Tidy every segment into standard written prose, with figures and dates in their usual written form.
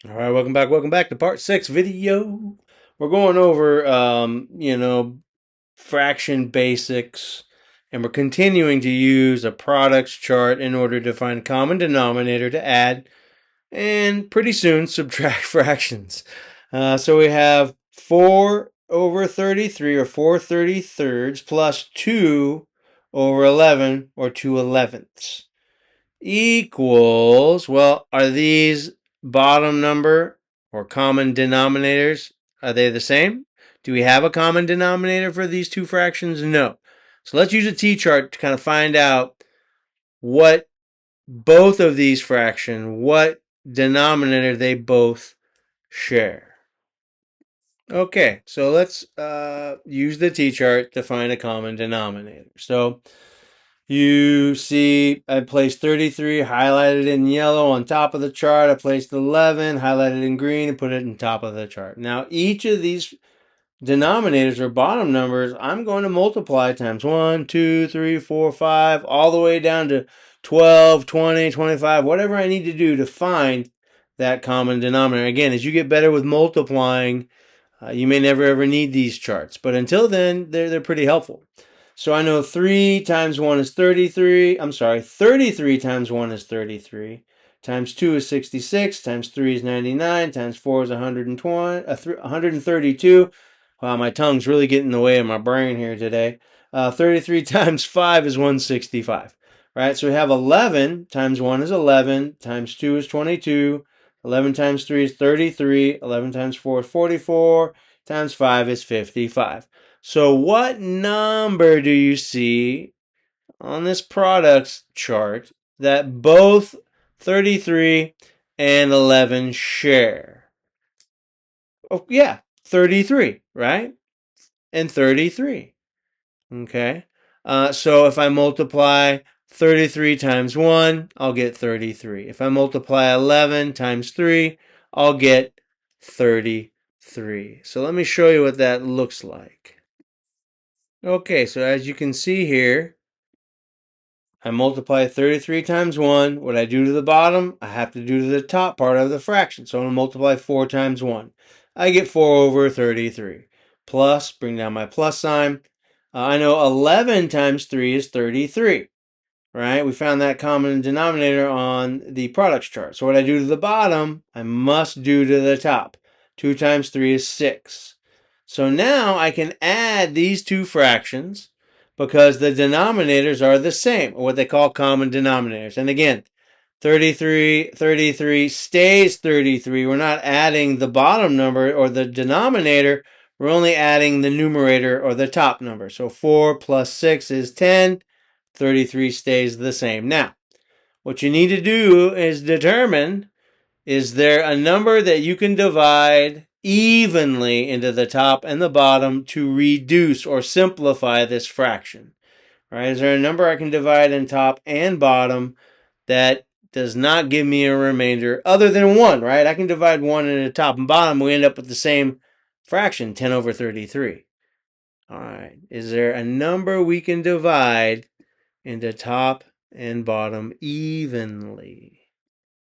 All right, welcome back to part 6 video. We're going over, fraction basics, and we're continuing to use a products chart in order to find common denominator to add, and pretty soon subtract fractions. So we have 4 over 33, or 4/33 plus 2 over 11, or 2/11 equals, well, are these bottom number or common denominators, are they the same? Do we have a common denominator for these two fractions? No. So let's use a t-chart to kind of find out what both of these fractions, what denominator they both share. Okay, so let's use the t-chart to find a common denominator. So you see I placed 33 highlighted in yellow on top of the chart. I placed 11 highlighted in green and put it on top of the chart. Now each of these denominators or bottom numbers I'm going to multiply times 1, 2, 3, 4, 5, all the way down to 12, 20, 25, whatever I need to do to find that common denominator. Again, as you get better with multiplying, you may never ever need these charts, but until then, they're pretty helpful. So I know 3 times 1 is 33. I'm sorry, 33 times 1 is 33. Times 2 is 66. Times 3 is 99. Times 4 is 132. Wow, my tongue's really getting in the way of my brain here today. 33 times 5 is 165. Right, so we have 11 times 1 is 11. Times 2 is 22. 11 times 3 is 33. 11 times 4 is 44. Times 5 is 55. So what number do you see on this products chart that both 33 and 11 share? Oh, yeah, 33, right? And 33. Okay. So if I multiply 33 times 1, I'll get 33. If I multiply 11 times 3, I'll get 33. So let me show you what that looks like. Okay, so as you can see here, I multiply 33 times 1. What I do to the bottom, I have to do to the top part of the fraction. So I'm going to multiply 4 times 1. I get 4 over 33. Plus, bring down my plus sign. I know 11 times 3 is 33, right? We found that common denominator on the products chart. So what I do to the bottom, I must do to the top. 2 times 3 is 6. So now I can add these two fractions because the denominators are the same, or what they call common denominators. And again, 33 stays 33. We're not adding the bottom number or the denominator. We're only adding the numerator or the top number. So 4 plus 6 is 10. 33 stays the same. Now, what you need to do is determine, is there a number that you can divide evenly into the top and the bottom to reduce or simplify this fraction? Right? Is there a number I can divide in top and bottom that does not give me a remainder other than 1, right? I can divide 1 into top and bottom. We end up with the same fraction, 10 over 33. All right. Is there a number we can divide into top and bottom evenly?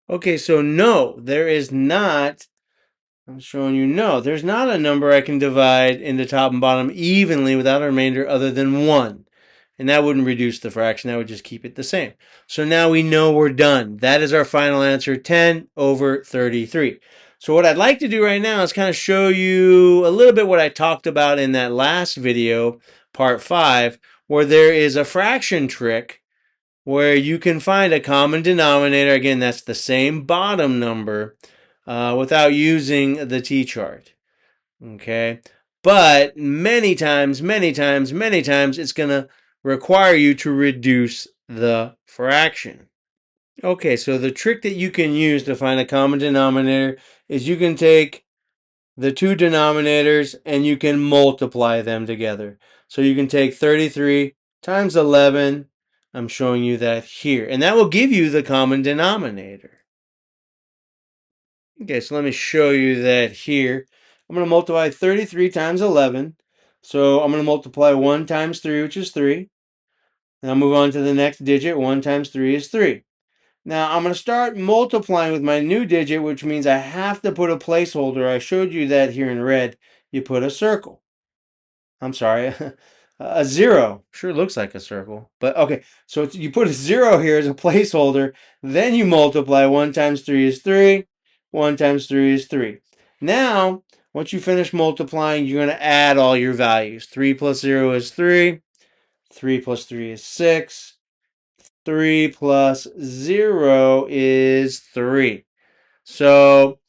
Okay, so no, there is not. I'm showing you no, there's not a number I can divide into top and bottom evenly without a remainder other than 1. And that wouldn't reduce the fraction, that would just keep it the same. So now we know we're done. That is our final answer, 10 over 33. So what I'd like to do right now is kind of show you a little bit what I talked about in that last video, part 5, where there is a fraction trick where you can find a common denominator. Again, that's the same bottom number without using the t-chart. Okay? But many times, it's going to require you to reduce the fraction. Okay, so the trick that you can use to find a common denominator is you can take the two denominators and you can multiply them together. So you can take 33 times 11. I'm showing you that here. And that will give you the common denominator. Okay, so let me show you that here. I'm going to multiply 33 times 11. So I'm going to multiply 1 times 3, which is 3. And I'll move on to the next digit. 1 times 3 is 3. Now I'm going to start multiplying with my new digit, which means I have to put a placeholder. I showed you that here in red. You put a circle. I'm sorry, a zero. Sure looks like a circle, but okay. So you put a zero here as a placeholder. Then you multiply. 1 times 3 is 3. 1 times 3 is 3. Now, once you finish multiplying, you're going to add all your values. 3 plus 0 is 3. 3 plus 3 is 6. 3 plus 0 is 3. So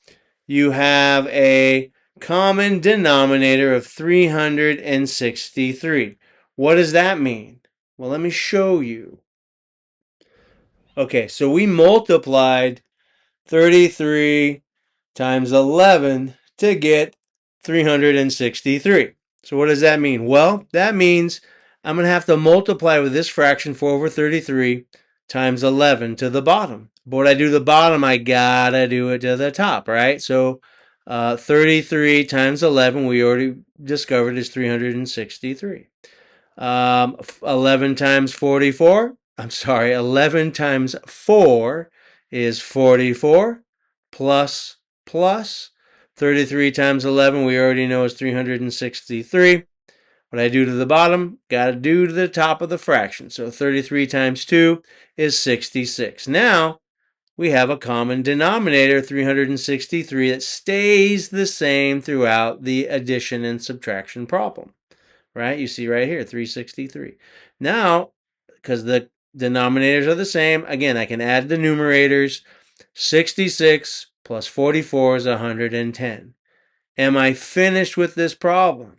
you have a common denominator of 363. What does that mean? Well, let me show you. Okay, so we multiplied 33 times 11 to get 363. So what does that mean? Well, that means I'm going to have to multiply with this fraction 4 over 33 times 11 to the bottom. But when I do the bottom, I got to do it to the top, right? So 33 times 11, we already discovered, is 363. 11 times 44. I'm sorry, 11 times 4 is 44 plus plus 33 times 11 we already know is 363. What I do to the bottom, got to do to the top of the fraction. So 33 times 2 is 66. Now we have a common denominator, 363, that stays the same throughout the addition and subtraction problem. Right? You see right here, 363. Now, because the denominators are the same, again, I can add the numerators. 66 plus 44 is 110. Am I finished with this problem?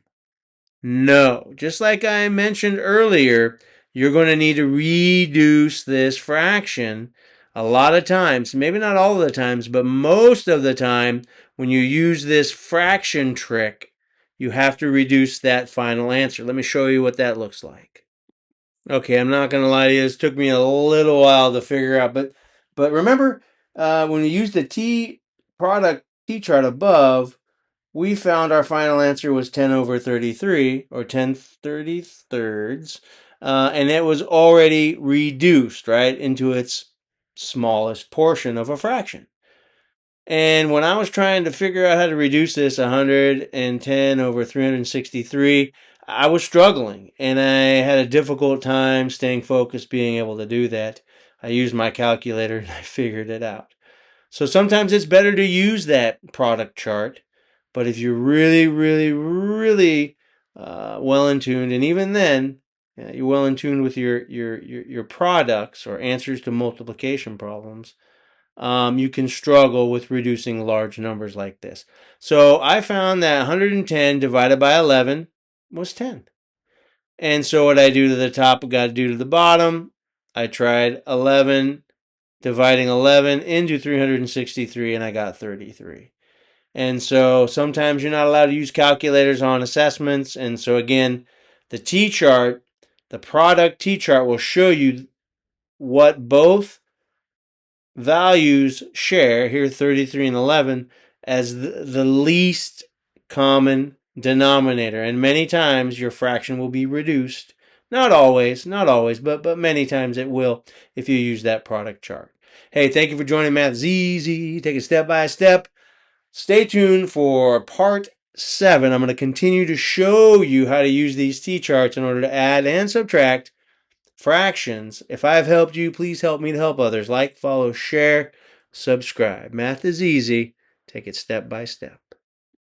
No. Just like I mentioned earlier, you're going to need to reduce this fraction a lot of times. Maybe not all of the times, but most of the time when you use this fraction trick, you have to reduce that final answer. Let me show you what that looks like. Okay, I'm not going to lie to you. This took me a little while to figure out. But remember, when we used the product T-chart above, we found our final answer was 10 over 33, or 10/33, and it was already reduced, right, into its smallest portion of a fraction. And when I was trying to figure out how to reduce this 110 over 363, I was struggling, and I had a difficult time staying focused, being able to do that. I used my calculator, and I figured it out. So sometimes it's better to use that product chart. But if you're really, really, really well in tuned, and even then, you're well in tune with your products or answers to multiplication problems, you can struggle with reducing large numbers like this. So I found that 110 divided by 11 was 10. And so what I do to the top, I got to do to the bottom. I tried 11 dividing 11 into 363, and I got 33. And so sometimes you're not allowed to use calculators on assessments. And so again, the T-chart, the product T-chart will show you what both values share, here 33 and 11, as the least common denominator. And many times your fraction will be reduced. Not always, but many times it will if you use that product chart. Hey, thank you for joining Math's Easy. Take it step by step. Stay tuned for part 7. I'm going to continue to show you how to use these T-charts in order to add and subtract fractions. If I've helped you, please help me to help others. Like, follow, share, subscribe. Math is easy. Take it step by step.